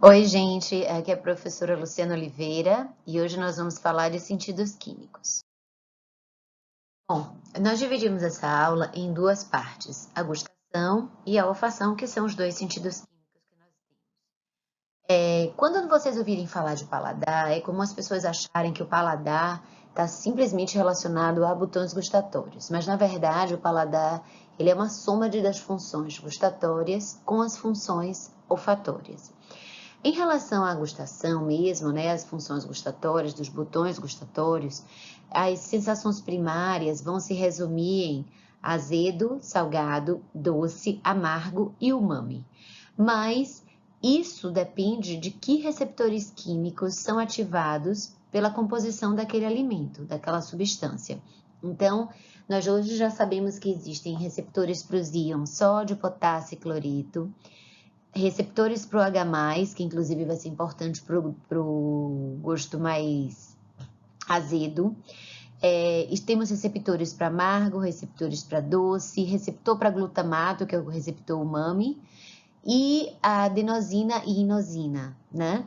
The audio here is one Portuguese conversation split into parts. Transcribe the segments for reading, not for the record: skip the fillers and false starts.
Oi, gente, aqui é a professora Luciana Oliveira e hoje nós vamos falar de sentidos químicos. Bom, nós dividimos essa aula em duas partes, a gustação e a olfação, que são os dois sentidos químicos que nós temos. Quando vocês ouvirem falar de paladar, é como as pessoas acharem que o paladar está simplesmente relacionado a botões gustatórios, mas na verdade o paladar ele é uma soma das funções gustatórias com as funções olfatórias. Em relação à gustação mesmo, né, as funções gustatórias, dos botões gustatórios, as sensações primárias vão se resumir em azedo, salgado, doce, amargo e umami. Mas isso depende de que receptores químicos são ativados pela composição daquele alimento, daquela substância. Então, nós hoje já sabemos que existem receptores para os íons sódio, potássio e cloreto, receptores para o H+, que inclusive vai ser importante para o gosto mais azedo. Temos receptores para amargo, receptores para doce, receptor para glutamato, que é o receptor umami, e a adenosina e inosina, né?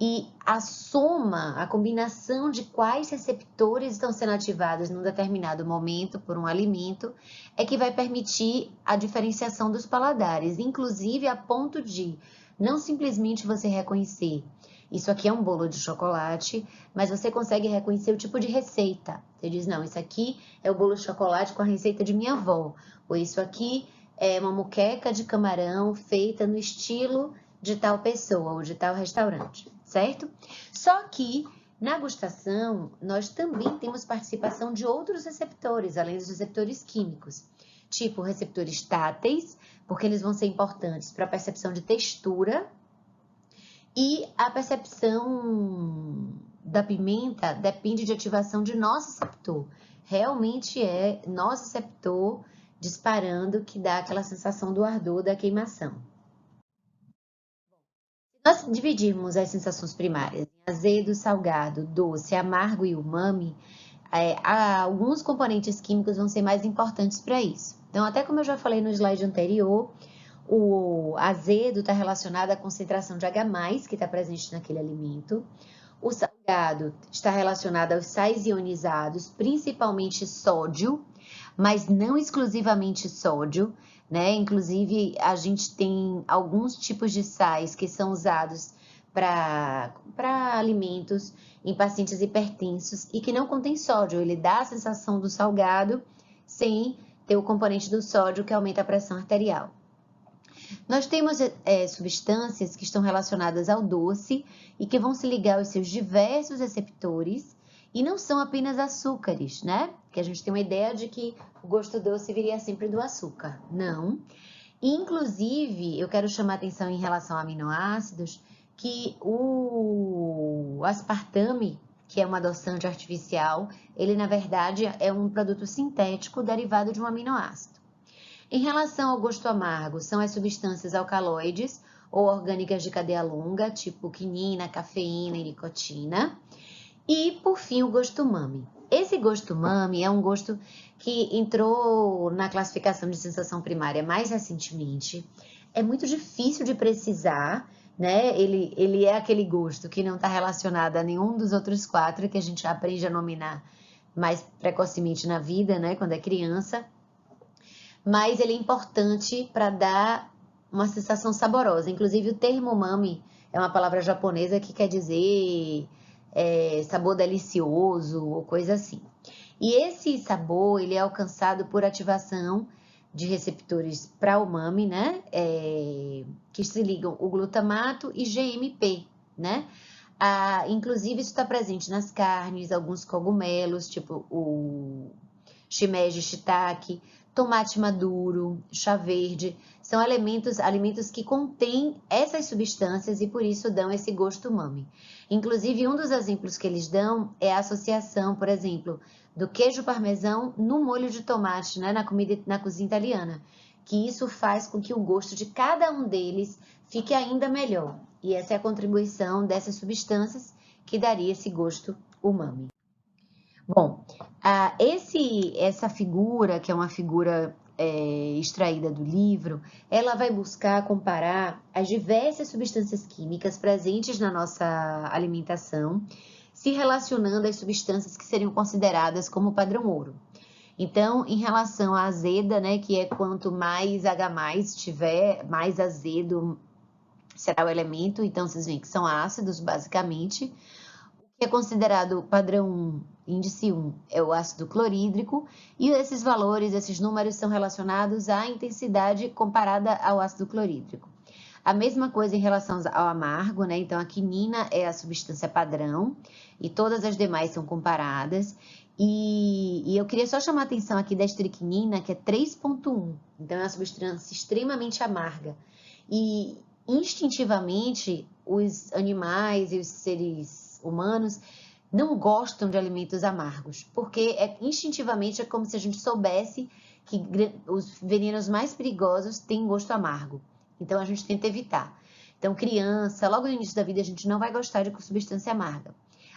E a soma, a combinação de quais receptores estão sendo ativados num determinado momento por um alimento é que vai permitir a diferenciação dos paladares, inclusive a ponto de não simplesmente você reconhecer isso aqui é um bolo de chocolate, mas você consegue reconhecer o tipo de receita. Você diz, não, isso aqui é o bolo de chocolate com a receita de minha avó, ou isso aqui é uma moqueca de camarão feita no estilo de tal pessoa ou de tal restaurante, certo? Só que na gustação, nós também temos participação de outros receptores, além dos receptores químicos, tipo receptores táteis, porque eles vão ser importantes para a percepção de textura, e a percepção da pimenta depende de ativação de nosso receptor. Realmente é nosso receptor disparando que dá aquela sensação do ardor da queimação. Nós dividirmos as sensações primárias em azedo, salgado, doce, amargo e umami, alguns componentes químicos vão ser mais importantes para isso. Então, até como eu já falei no slide anterior, o azedo está relacionado à concentração de H+, que está presente naquele alimento. O salgado está relacionado aos sais ionizados, principalmente sódio, mas não exclusivamente sódio, né? Inclusive, a gente tem alguns tipos de sais que são usados para alimentos em pacientes hipertensos e que não contém sódio. Ele dá a sensação do salgado sem ter o componente do sódio que aumenta a pressão arterial. Nós temos substâncias que estão relacionadas ao doce e que vão se ligar aos seus diversos receptores e não são apenas açúcares, né? Que a gente tem uma ideia de que o gosto doce viria sempre do açúcar. Não. Inclusive, eu quero chamar atenção em relação a aminoácidos, que o aspartame, que é um adoçante artificial, ele na verdade é um produto sintético derivado de um aminoácido. Em relação ao gosto amargo, são as substâncias alcaloides ou orgânicas de cadeia longa, tipo quinina, cafeína e nicotina. E, por fim, o gosto umami. Esse gosto umami é um gosto que entrou na classificação de sensação primária mais recentemente. É muito difícil de precisar, né? Ele é aquele gosto que não está relacionado a nenhum dos outros quatro que a gente aprende a nominar mais precocemente na vida, né? Quando é criança. Mas ele é importante para dar uma sensação saborosa. Inclusive, o termo umami é uma palavra japonesa que quer dizer sabor delicioso ou coisa assim. E esse sabor, ele é alcançado por ativação de receptores para umami, né? Que se ligam o glutamato e GMP, né? Inclusive, isso está presente nas carnes, alguns cogumelos, tipo o shimeji shiitake, tomate maduro, chá verde, são alimentos que contêm essas substâncias e por isso dão esse gosto umami. Inclusive, um dos exemplos que eles dão é a associação, por exemplo, do queijo parmesão no molho de tomate, né, na cozinha italiana, que isso faz com que o gosto de cada um deles fique ainda melhor. E essa é a contribuição dessas substâncias que daria esse gosto umami. Bom, essa figura, que é uma figura extraída do livro, ela vai buscar comparar as diversas substâncias químicas presentes na nossa alimentação, se relacionando às substâncias que seriam consideradas como padrão ouro. Então, em relação à azeda, né, que é quanto mais H+ tiver, mais azedo será o elemento. Então, vocês veem que são ácidos, basicamente. O que é considerado padrão 1, índice 1, é o ácido clorídrico. E esses valores, esses números, são relacionados à intensidade comparada ao ácido clorídrico. A mesma coisa em relação ao amargo, né? Então, a quinina é a substância padrão e todas as demais são comparadas. E eu queria só chamar a atenção aqui da estricnina, que é 3,1. Então, é uma substância extremamente amarga. E, instintivamente, os animais e os seres humanos não gostam de alimentos amargos, porque instintivamente é como se a gente soubesse que os venenos mais perigosos têm gosto amargo. Então, a gente tenta evitar. Então, criança, logo no início da vida, a gente não vai gostar de substância amarga.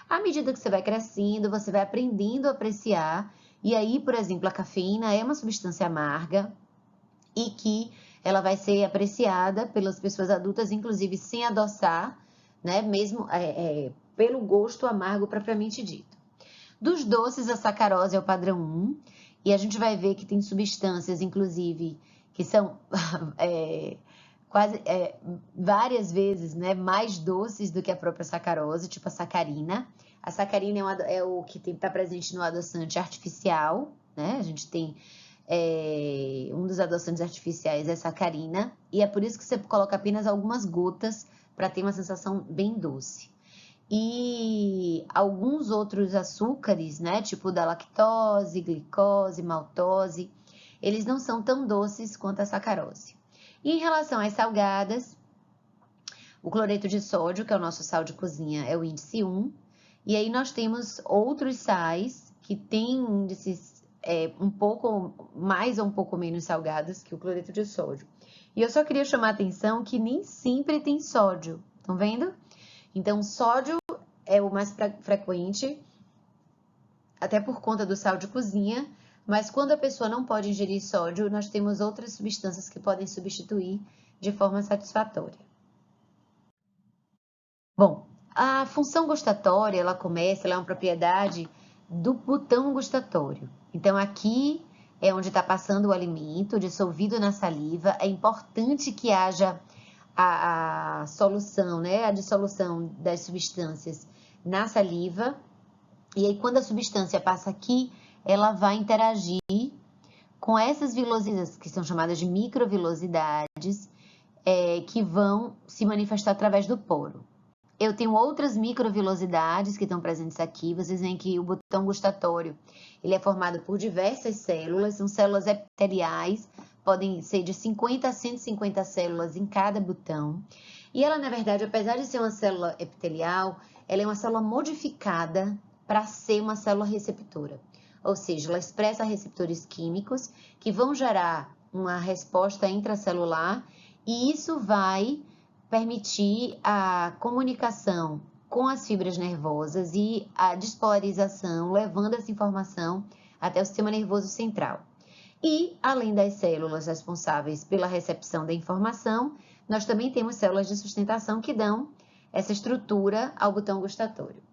À medida que você vai crescendo, você vai aprendendo a apreciar. E aí, por exemplo, a cafeína é uma substância amarga e que ela vai ser apreciada pelas pessoas adultas, inclusive sem adoçar, né? Mesmo pelo gosto amargo propriamente dito. Dos doces, a sacarose é o padrão 1. E a gente vai ver que tem substâncias, inclusive, que são várias vezes, né, mais doces do que a própria sacarose, tipo a sacarina. A sacarina é o que está presente no adoçante artificial, né? A gente tem um dos adoçantes artificiais é sacarina, e é por isso que você coloca apenas algumas gotas para ter uma sensação bem doce. E alguns outros açúcares, né, tipo da lactose, glicose, maltose, eles não são tão doces quanto a sacarose. E em relação às salgadas, o cloreto de sódio, que é o nosso sal de cozinha, é o índice 1. E aí nós temos outros sais que têm índices um pouco mais ou um pouco menos salgados que o cloreto de sódio. E eu só queria chamar a atenção que nem sempre tem sódio, estão vendo? Então, sódio é o mais frequente, até por conta do sal de cozinha, mas quando a pessoa não pode ingerir sódio, nós temos outras substâncias que podem substituir de forma satisfatória. Bom, a função gustatória, ela é uma propriedade do botão gustatório. Então, aqui é onde está passando o alimento dissolvido na saliva. É importante que haja a solução, né? A dissolução das substâncias na saliva. E aí, quando a substância passa aqui, ela vai interagir com essas vilosidades, que são chamadas de microvilosidades, que vão se manifestar através do poro. Eu tenho outras microvilosidades que estão presentes aqui. Vocês veem que o botão gustatório, ele é formado por diversas células, são células epiteliais, podem ser de 50 a 150 células em cada botão. E ela, na verdade, apesar de ser uma célula epitelial, ela é uma célula modificada para ser uma célula receptora. Ou seja, ela expressa receptores químicos que vão gerar uma resposta intracelular e isso vai permitir a comunicação com as fibras nervosas e a despolarização, levando essa informação até o sistema nervoso central. E, além das células responsáveis pela recepção da informação, nós também temos células de sustentação que dão essa estrutura ao botão gustatório.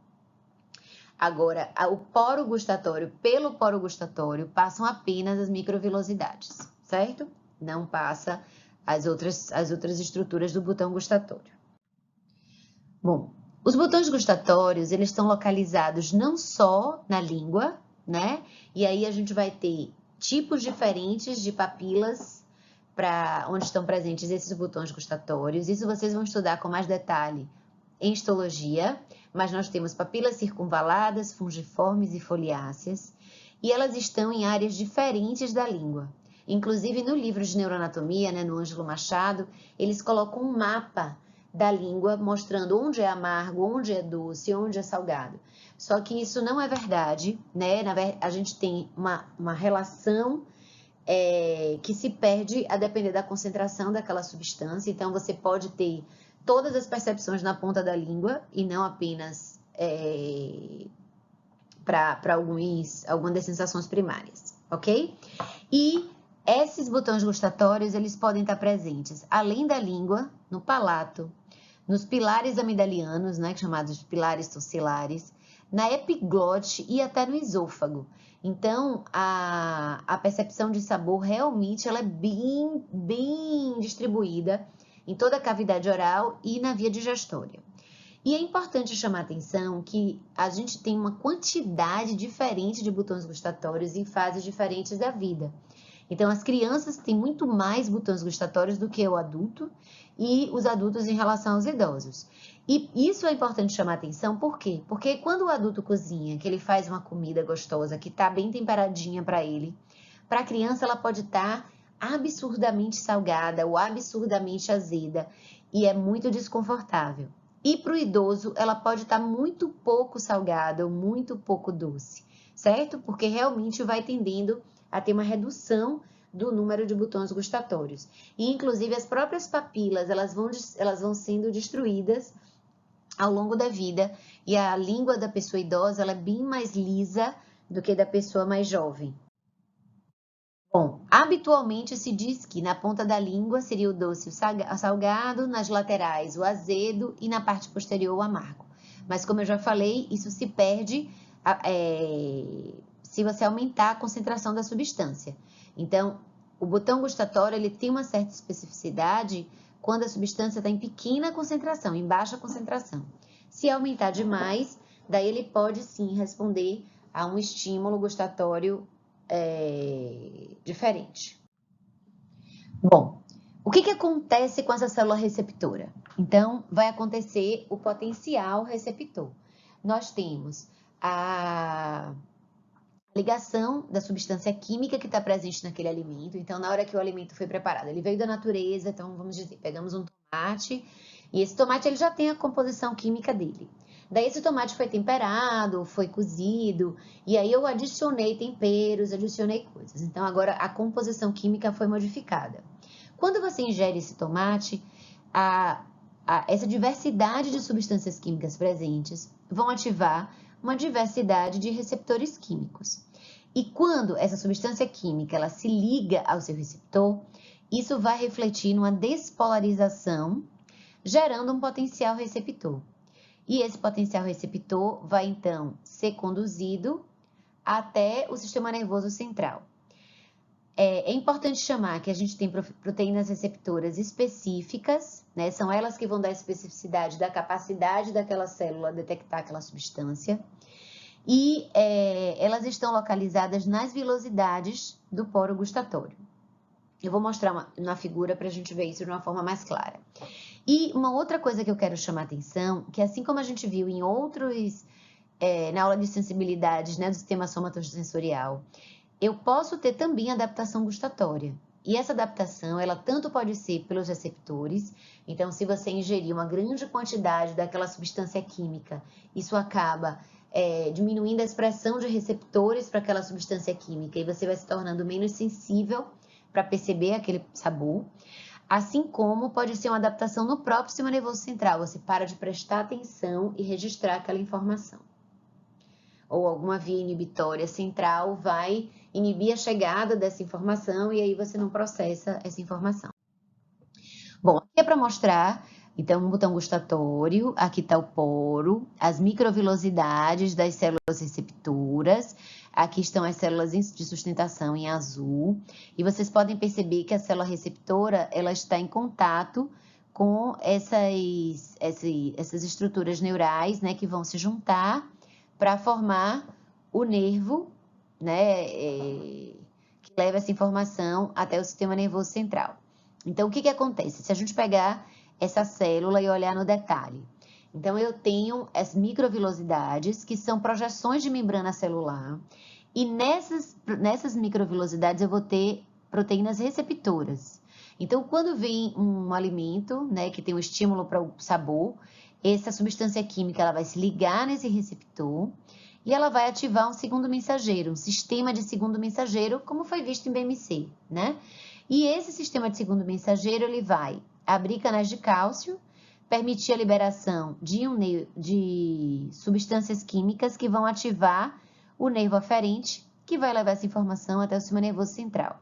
Agora, o poro gustatório, pelo poro gustatório, passam apenas as microvilosidades, certo? Não passa as outras estruturas do botão gustatório. Bom, os botões gustatórios, eles estão localizados não só na língua, né? E aí a gente vai ter tipos diferentes de papilas para onde estão presentes esses botões gustatórios. Isso vocês vão estudar com mais detalhe em histologia, mas nós temos papilas circunvaladas, fungiformes e foliáceas, e elas estão em áreas diferentes da língua. Inclusive, no livro de neuroanatomia, né, no Ângelo Machado, eles colocam um mapa da língua mostrando onde é amargo, onde é doce, onde é salgado. Só que isso não é verdade, né? A gente tem uma relação que se perde a depender da concentração daquela substância. Então, você pode ter todas as percepções na ponta da língua e não apenas para algumas das sensações primárias, ok? E Esses botões gustatórios, eles podem estar presentes além da língua, no palato, nos pilares amidalianos, né, chamados de pilares tonsilares, na epiglote e até no esôfago. Então, a percepção de sabor realmente ela é bem distribuída em toda a cavidade oral e na via digestória. E é importante chamar a atenção que a gente tem uma quantidade diferente de botões gustatórios em fases diferentes da vida. Então, as crianças têm muito mais botões gustatórios do que o adulto e os adultos em relação aos idosos. E isso é importante chamar atenção, por quê? Porque quando o adulto cozinha, que ele faz uma comida gostosa, que está bem temperadinha para ele, para a criança ela pode estar absurdamente salgada ou absurdamente azeda e é muito desconfortável. E para o idoso, ela pode estar muito pouco salgada ou muito pouco doce, certo? Porque realmente vai tendendo a ter uma redução do número de botões gustatórios. E, inclusive, as próprias papilas, elas vão sendo destruídas ao longo da vida. E a língua da pessoa idosa, ela é bem mais lisa do que da pessoa mais jovem. Bom, habitualmente se diz que na ponta da língua seria o doce o salgado, nas laterais o azedo e na parte posterior o amargo. Mas como eu já falei, isso se perde se você aumentar a concentração da substância. Então, o botão gustatório ele tem uma certa especificidade quando a substância está em pequena concentração, em baixa concentração. Se aumentar demais, daí ele pode sim responder a um estímulo gustatório diferente. Bom, o que acontece com essa célula receptora? Então, vai acontecer o potencial receptor. Nós temos a ligação da substância química que está presente naquele alimento. Então, na hora que o alimento foi preparado, ele veio da natureza, então vamos dizer, pegamos um tomate, e esse tomate ele já tem a composição química dele. Daí esse tomate foi temperado, foi cozido, e aí eu adicionei temperos, adicionei coisas. Então agora a composição química foi modificada. Quando você ingere esse tomate, essa diversidade de substâncias químicas presentes vão ativar uma diversidade de receptores químicos. E quando essa substância química ela se liga ao seu receptor, isso vai refletir numa despolarização, gerando um potencial receptor. E esse potencial receptor vai, então, ser conduzido até o sistema nervoso central. É importante chamar que a gente tem proteínas receptoras específicas, né? São elas que vão dar a especificidade da capacidade daquela célula detectar aquela substância. E elas estão localizadas nas vilosidades do poro gustatório. Eu vou mostrar na figura para a gente ver isso de uma forma mais clara. E uma outra coisa que eu quero chamar a atenção, que assim como a gente viu em outros, na aula de sensibilidades, né, do sistema somatosensorial, eu posso ter também adaptação gustatória. E essa adaptação, ela tanto pode ser pelos receptores, então se você ingerir uma grande quantidade daquela substância química, isso acaba diminuindo a expressão de receptores para aquela substância química e você vai se tornando menos sensível para perceber aquele sabor. Assim como pode ser uma adaptação no próprio sistema nervoso central, você para de prestar atenção e registrar aquela informação. Ou alguma via inibitória central vai inibir a chegada dessa informação e aí você não processa essa informação. Bom, aqui é para mostrar, então, um botão gustatório, aqui está o poro, as microvilosidades das células receptoras, aqui estão as células de sustentação em azul, e vocês podem perceber que a célula receptora, ela está em contato com essas estruturas neurais, né, que vão se juntar para formar o nervo, né, que leva essa informação até o sistema nervoso central. Então, o que acontece? Se a gente pegar essa célula e olhar no detalhe. Então, eu tenho as microvilosidades, que são projeções de membrana celular, e nessas microvilosidades eu vou ter proteínas receptoras. Então, quando vem um alimento, né, que tem um estímulo para o sabor, essa substância química ela vai se ligar nesse receptor e ela vai ativar um segundo mensageiro, um sistema de segundo mensageiro, como foi visto em BMC, né? E esse sistema de segundo mensageiro, ele vai abrir canais de cálcio, permitir a liberação de substâncias químicas que vão ativar o nervo aferente, que vai levar essa informação até o sistema nervoso central.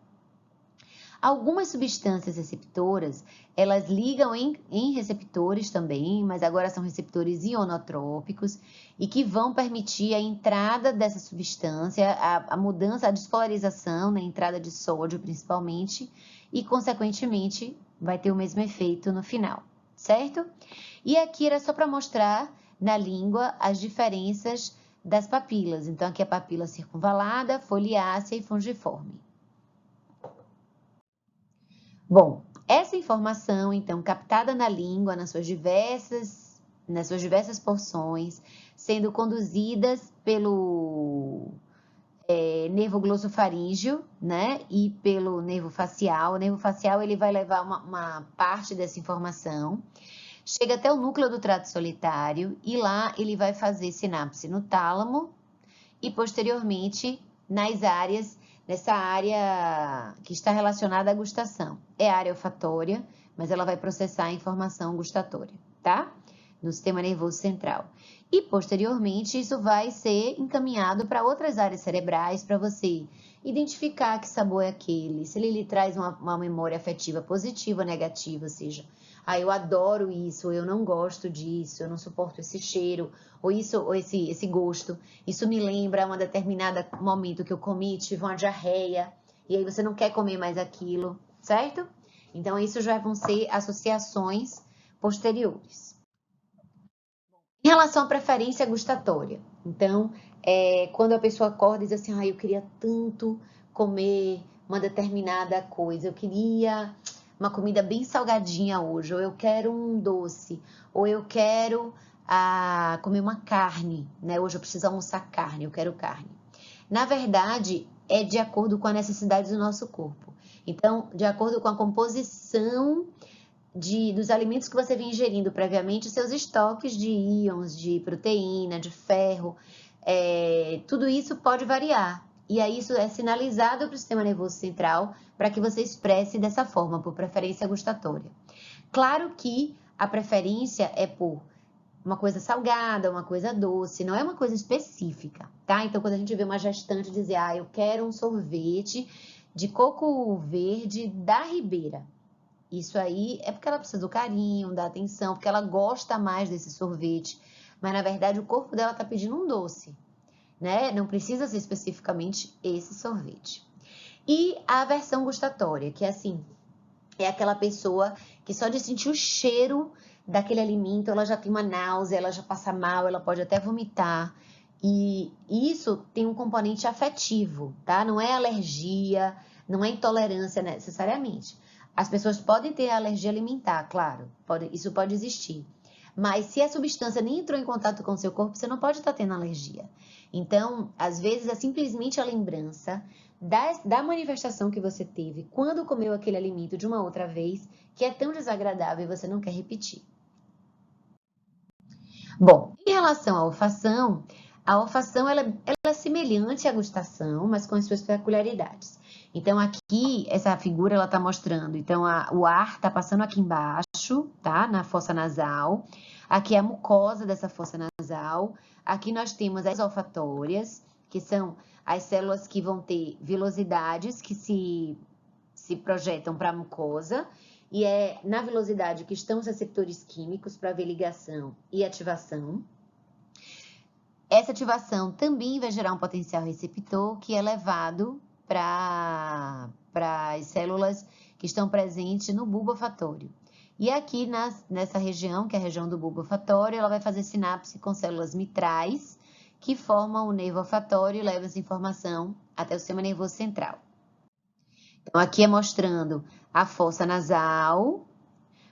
Algumas substâncias receptoras, elas ligam em receptores também, mas agora são receptores ionotrópicos e que vão permitir a entrada dessa substância, a mudança, a despolarização, né, a entrada de sódio principalmente, e consequentemente vai ter o mesmo efeito no final, certo? E aqui era só para mostrar na língua as diferenças das papilas. Então, aqui a papila circunvalada, foliácea e fungiforme. Bom, essa informação, então, captada na língua, nas suas diversas porções, sendo conduzidas pelo nervo glossofaríngeo, né, e pelo nervo facial. O nervo facial, ele vai levar uma parte dessa informação, chega até o núcleo do trato solitário e lá ele vai fazer sinapse no tálamo e posteriormente nessa área que está relacionada à gustação. É a área olfatória, mas ela vai processar a informação gustatória, tá? No sistema nervoso central. E posteriormente isso vai ser encaminhado para outras áreas cerebrais para você identificar que sabor é aquele, se ele lhe traz uma memória afetiva positiva ou negativa, ou seja, eu adoro isso, eu não gosto disso, eu não suporto esse cheiro, ou esse gosto. Isso me lembra um determinado momento que eu comi, tive uma diarreia, e aí você não quer comer mais aquilo, certo? Então, isso já vão ser associações posteriores. Em relação à preferência gustatória, então, quando a pessoa acorda e diz assim, eu queria tanto comer uma determinada coisa, eu queria uma comida bem salgadinha hoje, ou eu quero um doce, ou eu quero comer uma carne, né? Hoje eu preciso almoçar carne, eu quero carne. Na verdade, é de acordo com a necessidade do nosso corpo. Então, de acordo com a composição dos alimentos que você vem ingerindo previamente, seus estoques de íons, de proteína, de ferro, tudo isso pode variar. E aí isso é sinalizado para o sistema nervoso central para que você expresse dessa forma, por preferência gustatória. Claro que a preferência é por uma coisa salgada, uma coisa doce, não é uma coisa específica, tá? Então, quando a gente vê uma gestante dizer, eu quero um sorvete de coco verde da Ribeira, isso aí é porque ela precisa do carinho, da atenção, porque ela gosta mais desse sorvete, mas na verdade o corpo dela está pedindo um doce, né? Não precisa ser especificamente esse sorvete. E a aversão gustatória, que é assim, é aquela pessoa que só de sentir o cheiro daquele alimento, ela já tem uma náusea, ela já passa mal, ela pode até vomitar. E isso tem um componente afetivo, tá? Não é alergia, não é intolerância necessariamente. As pessoas podem ter alergia alimentar, claro, isso pode existir. Mas se a substância nem entrou em contato com o seu corpo, você não pode estar tendo alergia. Então, às vezes, é simplesmente a lembrança da manifestação que você teve quando comeu aquele alimento de uma outra vez, que é tão desagradável e você não quer repetir. Bom, em relação à olfação, a olfação ela é semelhante à gustação, mas com as suas peculiaridades. Então, aqui, essa figura, ela está mostrando, então, o ar está passando aqui embaixo, tá? Na fossa nasal. Aqui é a mucosa dessa fossa nasal. Aqui nós temos as olfatórias, que são as células que vão ter vilosidades que se projetam para a mucosa. E é na vilosidade que estão os receptores químicos para ver ligação e ativação. Essa ativação também vai gerar um potencial receptor que é levado para as células que estão presentes no bulbo olfatório. E aqui nessa região, que é a região do bulbo olfatório, ela vai fazer sinapse com células mitrais, que formam o nervo olfatório e levam essa informação até o sistema nervoso central. Então, aqui é mostrando a fossa nasal,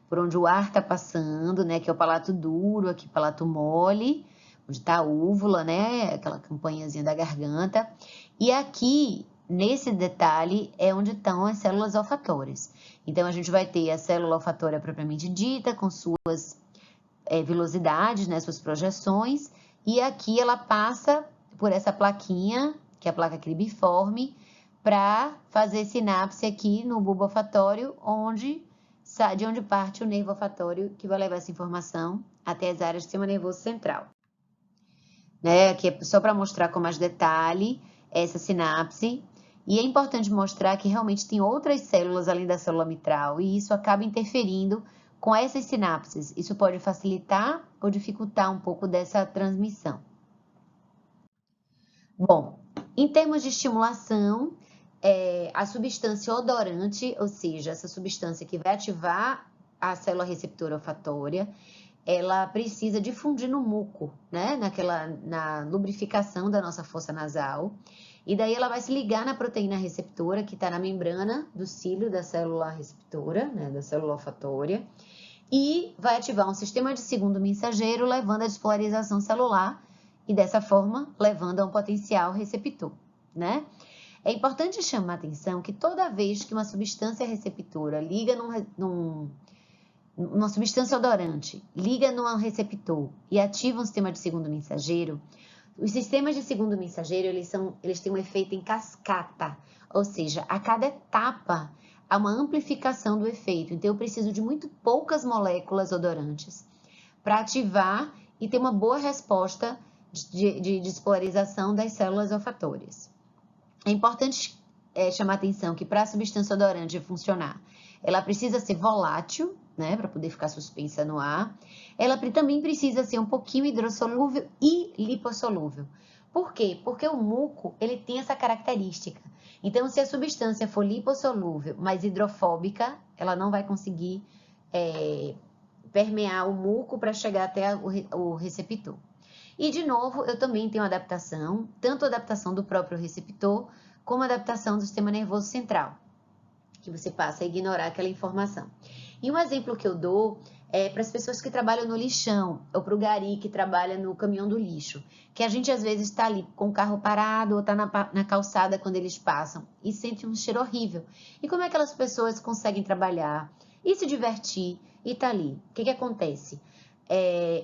por onde o ar está passando, né? Que é o palato duro, aqui palato mole, onde está a úvula, né? Aquela campanhazinha da garganta. E aqui, nesse detalhe, é onde estão as células olfatórias. Então, a gente vai ter a célula olfatória propriamente dita, com suas velocidades, né? Suas projeções. E aqui ela passa por essa plaquinha, que é a placa cribiforme, para fazer sinapse aqui no bulbo olfatório, de onde parte o nervo olfatório que vai levar essa informação até as áreas do sistema nervoso central. Né? Aqui é só para mostrar com mais detalhe essa sinapse E é importante mostrar que realmente tem outras células além da célula mitral, e isso acaba interferindo com essas sinapses. Isso pode facilitar ou dificultar um pouco dessa transmissão. Bom, em termos de estimulação, a substância odorante, ou seja, essa substância que vai ativar a célula receptora olfatória, ela precisa difundir no muco, né? Na lubrificação da nossa fossa nasal. E daí ela vai se ligar na proteína receptora, que está na membrana do cílio da célula receptora, né? Da célula olfatória. E vai ativar um sistema de segundo mensageiro, levando à despolarização celular e, dessa forma, levando a um potencial receptor, né? É importante chamar a atenção que toda vez que uma substância receptora liga uma substância odorante liga num receptor e ativa um sistema de segundo mensageiro, os sistemas de segundo mensageiro, eles têm um efeito em cascata, ou seja, a cada etapa há uma amplificação do efeito. Então, eu preciso de muito poucas moléculas odorantes para ativar e ter uma boa resposta de despolarização das células olfatórias. É importante chamar a atenção que para a substância odorante funcionar, ela precisa ser volátil, né, para poder ficar suspensa no ar. Ela também precisa ser um pouquinho hidrossolúvel e lipossolúvel. Por quê? Porque o muco, ele tem essa característica. Então, se a substância for lipossolúvel, mas hidrofóbica, ela não vai conseguir permear o muco para chegar até o receptor. E, de novo, eu também tenho adaptação, tanto a adaptação do próprio receptor, como a adaptação do sistema nervoso central, que você passa a ignorar aquela informação. E um exemplo que eu dou é para as pessoas que trabalham no lixão, ou para o gari que trabalha no caminhão do lixo, que a gente às vezes está ali com o carro parado ou está na calçada quando eles passam e sente um cheiro horrível. E como é que aquelas pessoas conseguem trabalhar e se divertir e tá ali? O que acontece?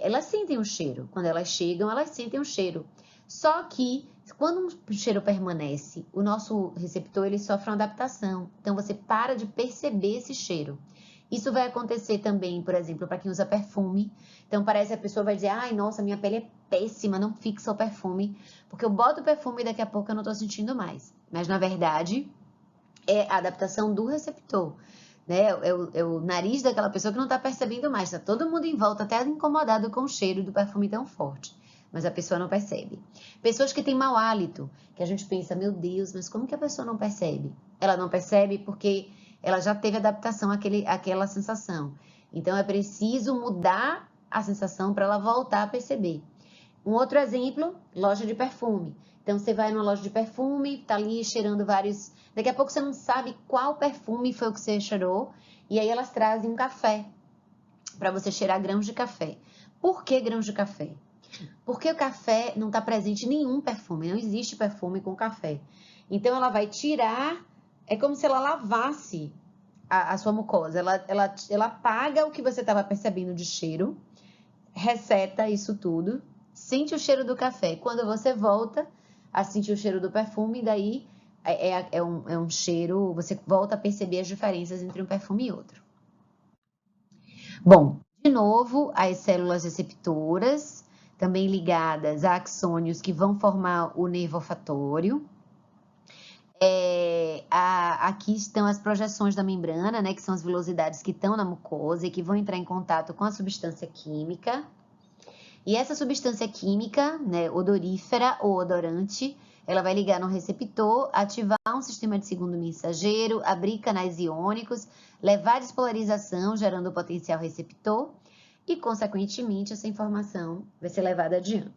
Elas sentem o cheiro. Quando elas chegam, elas sentem o cheiro. Só que quando um cheiro permanece, o nosso receptor ele sofre uma adaptação. Então você para de perceber esse cheiro. Isso vai acontecer também, por exemplo, para quem usa perfume. Então parece que a pessoa vai dizer: ai, nossa, minha pele é péssima, não fixa o perfume, porque eu boto o perfume e daqui a pouco eu não estou sentindo mais. Mas na verdade é a adaptação do receptor. Né? É o nariz daquela pessoa que não está percebendo mais. Está todo mundo em volta até incomodado com o cheiro do perfume tão forte. Mas a pessoa não percebe. Pessoas que têm mau hálito, que a gente pensa: meu Deus, mas como que a pessoa não percebe? Ela não percebe porque ela já teve adaptação àquela sensação. Então, é preciso mudar a sensação para ela voltar a perceber. Um outro exemplo, loja de perfume. Então, você vai numa loja de perfume, tá ali cheirando vários... Daqui a pouco você não sabe qual perfume foi o que você cheirou, e aí elas trazem um café para você cheirar grãos de café. Por que grãos de café? Porque o café não está presente em nenhum perfume, não existe perfume com café. Então, ela vai tirar, é como se ela lavasse a sua mucosa. Ela apaga o que você estava percebendo de cheiro, reseta isso tudo, sente o cheiro do café. Quando você volta a sentir o cheiro do perfume, daí é um cheiro, você volta a perceber as diferenças entre um perfume e outro. Bom, de novo, as células receptoras, também ligadas a axônios que vão formar o nervo olfatório. Aqui estão as projeções da membrana, né, que são as velocidades que estão na mucosa e que vão entrar em contato com a substância química. E essa substância química, né, odorífera ou odorante, ela vai ligar no receptor, ativar um sistema de segundo mensageiro, abrir canais iônicos, levar a despolarização, gerando o potencial receptor, e, consequentemente, essa informação vai ser levada adiante.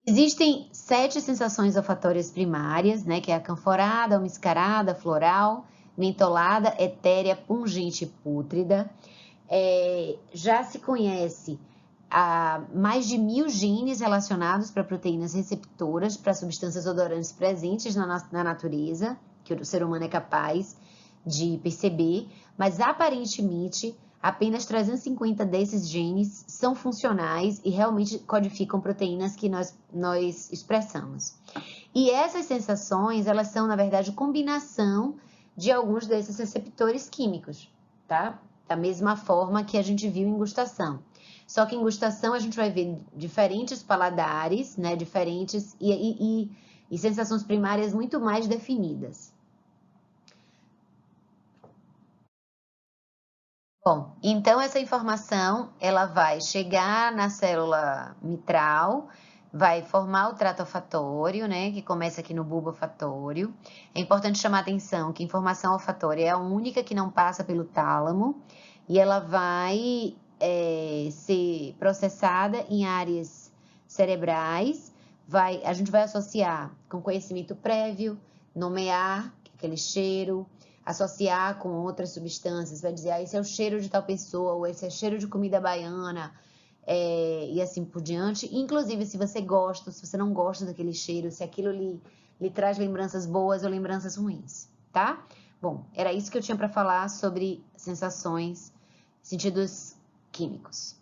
Existem 7 sensações olfatórias primárias, né, que é a canforada, almiscarada, floral, mentolada, etérea, pungente e pútrida. Já se conhece mais de 1000 genes relacionados para proteínas receptoras para substâncias odorantes presentes na natureza, que o ser humano é capaz de perceber, mas aparentemente apenas 350 desses genes são funcionais e realmente codificam proteínas que nós expressamos. E essas sensações, elas são, na verdade, combinação de alguns desses receptores químicos, tá? Da mesma forma que a gente viu em gustação. Só que em gustação a gente vai ver diferentes paladares, né? Diferentes e e sensações primárias muito mais definidas. Bom, então essa informação, ela vai chegar na célula mitral, vai formar o trato olfatório, né, que começa aqui no bulbo olfatório. É importante chamar a atenção que a informação olfatória é a única que não passa pelo tálamo e ela vai ser processada em áreas cerebrais. A gente vai associar com conhecimento prévio, nomear aquele cheiro, associar com outras substâncias, vai dizer, esse é o cheiro de tal pessoa, ou esse é o cheiro de comida baiana, e assim por diante. Inclusive, se você gosta, se você não gosta daquele cheiro, se aquilo lhe traz lembranças boas ou lembranças ruins, tá? Bom, era isso que eu tinha para falar sobre sensações, sentidos químicos.